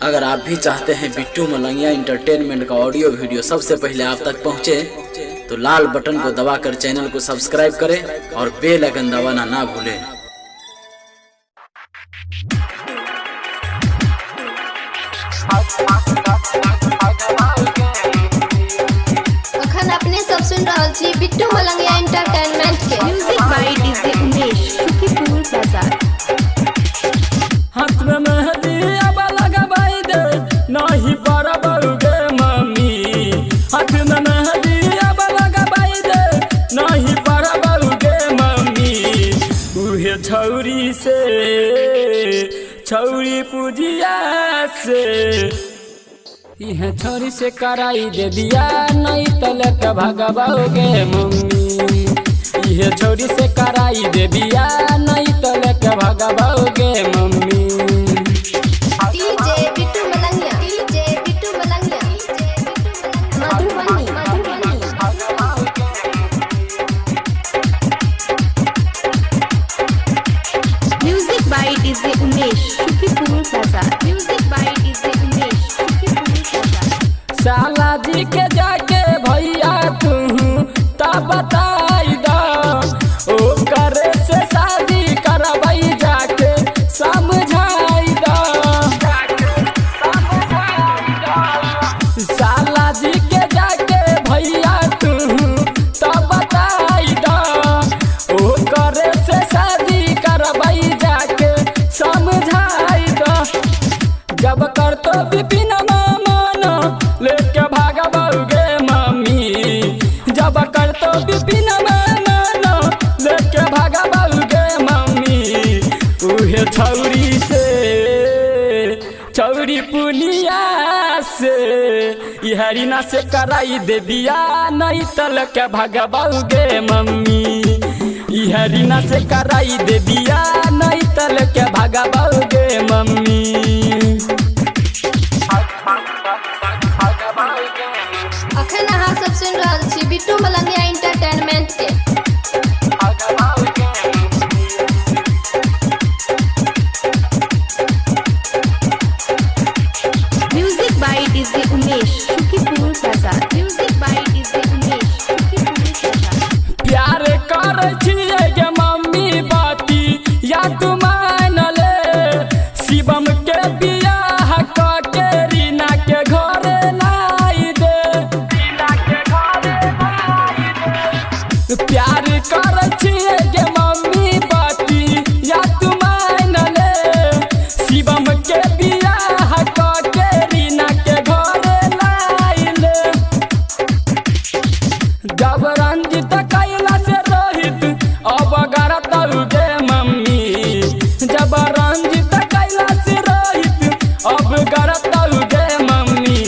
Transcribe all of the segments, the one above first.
अगर आप भी चाहते हैं बिट्टू मलंगिया इंटरटेनमेंट का ऑडियो वीडियो सबसे पहले आप तक पहुंचे, तो लाल बटन को दबाकर चैनल को सब्सक्राइब करें और बेल आइकन दबाना ना भूलें। अखन अपने सब सुन रहल छी बिट्टू मलंगिया एंटरटेनमेंट के music by DJ Umesh Shukipur Bazar. हाथ में मेहंदी अब लगाबाई दे नहीं परबौगे मम्मी, हाथ में मेहंदी अब लगाबाई दे नहीं परबौगे मम्मी। उहे छौरी से छौरी पूजिया से यह छोरी से कराई दे दिया नहीं तलक भगवाओगे मम्मी। यह छोरी से कराई दे दिया नहीं तलक भगवाओगे mummy. DJ Bittu Malangiya, DJ Bittu Malangiya, Madhubani music by DJ Umesh Shukipur Bazar. Music by DJ Umesh Shukipur Bazar. साला जी के जाके भैया तू ता बताई दो, ओ करे से शादी करवाई जाके समझाई दो। साला जी के जाके भैया तू ता बताई दो, ओ करे से शादी करवाई जाके समझाई दो। जब कर तो विपिन मामन लेके भागबौगे मम्मी, जब कर तो विपिन मामन लेके भागबौगे मम्मी। उहे छौरी से छौरी पुनिया से इहरिना से कराई दे दिया नहीं तलक भागबौगे मम्मी। इहरिना से कराई दे दिया नहीं तलक भागबौगे मम्मी। अखन अहाँ सब सुन रहल छी बिट्टू मलंगिया एंटरटेनमेंट के music by DJ Umesh Shukipur Bazar. Music by DJ Umesh Shukipur Bazar. प्यार कर छिए गे मम्मी बाती या तू मान ले, शिवम के बियाह क के रीना के घरे लाई दे। प्यार कर छिए गे मम्मी बाती या तू मान ले, शिवम के बियाह क के रीना के घरे लाई ले। जब रंजित कैला से रोहित अब गरतौगे मम्मी, जब रंजित कैला से रोहित अब गरतौगे मम्मी।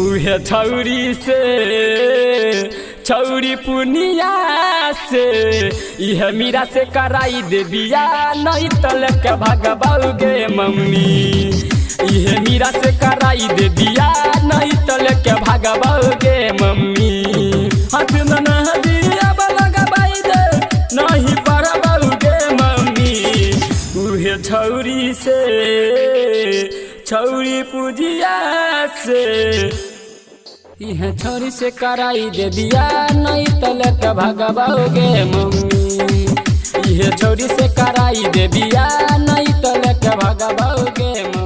उहे छौरी से छौरी पुनिया से यह मीरा से कराई दे बिया नहीं तलक भगबौगे मम्मी। यह मीरा से कराई दे दिया नहीं तलक भगबौगे मम्मी। हाथ में मेहंदी अब लगाबाई दे नहीं परबौगे मम्मी। उहे छौरी से छौरी पूजिया से यह छोरी से कराई दे दिया नहीं तलक भगबौगे मम्मी। यह छोरी से कराई दे दिया नहीं तलक भगबौगे मम्मी।